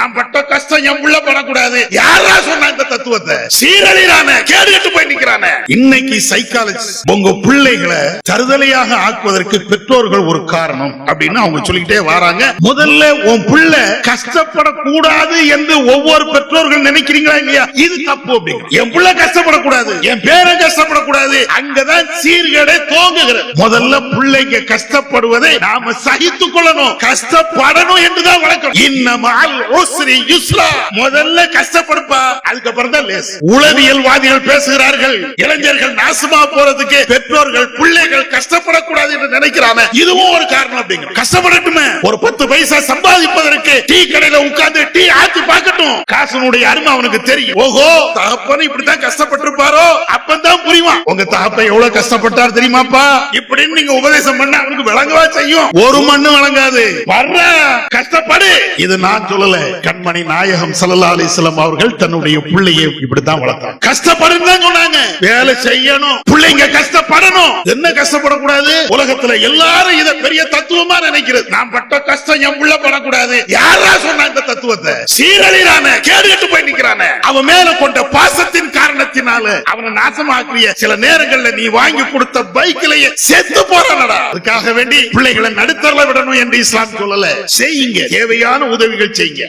நான் பட்ட கஷ்டம் என் உள்ள படக்கூடாது. யாரா சொன்ன இந்த தத்துவத்தை? சீரழிறானே, கேடுகட்டு போய் நிக்கிறானே. இன்னைக்கு சைக்காலஜி உங்க பிள்ளைகளை தருதலையாக ஆக்குவதற்கு பெற்றோர்கள் ஒரு காரணம் அப்படின்னு அவங்க சொல்லிக்கிட்டே வராங்க. முதல்ல உன் பிள்ளை கஷ்டப்படக்கூடாது என்று ஒவ்வொரு பெற்றோர்கள் நினைக்கிறீங்களா இல்லையா? இது தப்பு. அப்படிங்க என் பிள்ளை கஷ்டப்படக்கூடாது, என் பேரன் கஷ்டப்படக்கூடாது, அங்கதான் சீர்கேடே தோங்குகிறது. முதல்ல பிள்ளைங்க கஷ்டப்படுவதை நாம சகித்துக் கொள்ளணும், கஷ்டப்படணும் என்றுதான் வழக்கம். இன்னமால் உஸ்ரி யுஸ்ரா, முதல்ல கஷ்டப்படுப்பா, அதுக்கப்புறம் தான் லேஸ். உளவியல்வாதிகள் பேசுகிறார்கள், இளைஞர்கள் நாசமா போறதுக்கு பெற்றோர்கள் பிள்ளைகள் கஷ்டப்படக்கூடாது என்று நினைக்கிறாங்க. இதுவும் ஒரு காரணம். அப்படிங்கிற கஷ்டப்படட்டுமே, ஒரு 10 பைசா சம்பாதிப்பதற்கு டீ கடையில உட்கார்ந்து டீ ஆத்தி பார்க்கட்டும், காசனுடைய அருமை அவனுக்கு தெரியும். ஓஹோ, தகப்பன் இப்படித்தான் கஷ்டப்பட்டிருப்பாரோ, அப்பதான் புரியுமா உங்க தகப்பன் எவ்வளவு கஷ்டப்பட்டார் தெரியுமாப்பா இப்படின்னு நீங்க உபதேசம் பண்ண அவனுக்கு விளங்கவா செய்யும்? ஒரு மண்ணு விளங்காது. வர்ற கஷ்டப்படு. இது நான் சொல்லல, கண்மணி நாயகம் ஸல்லல்லாஹு அலைஹி வஸல்லம் அவர்கள் தன்னுடைய பிள்ளையை இப்படித்தான் வளர்த்தாங்க. கஷ்டப்படுன்னு தான் சொன்னாங்க, வேலை செய்யணும், பிள்ளைங்க கஷ்டப்படணும். என்ன கஷ்டப்படக்கூடாது? உலகத்துல எல்லாரும் இத பெரிய தத்துவமா நினைக்கிறது. நான் பட்ட கஷ்டம் என் உள்ள படக்கூடாது. யாரா சொன்ன இந்த தத்துவத்தை? சீரழிறானே, கேடுகட்டு போய் நிக்கிறானே. அவன் மேல கொண்ட பாசத்தின் காரணத்தினால அவனை நாசமாக்கிய சில நேரங்கள்ல நீ வாங்கி கொடுத்த பைக்கிலேயே செத்து போறானடா. அதுக்காக வேண்டி பிள்ளைகளை நடுத்தரல விடணும் என்று இஸ்லாம் சொல்லல. செய்யுங்க, தேவையான உதவிகள் செய்யுங்க.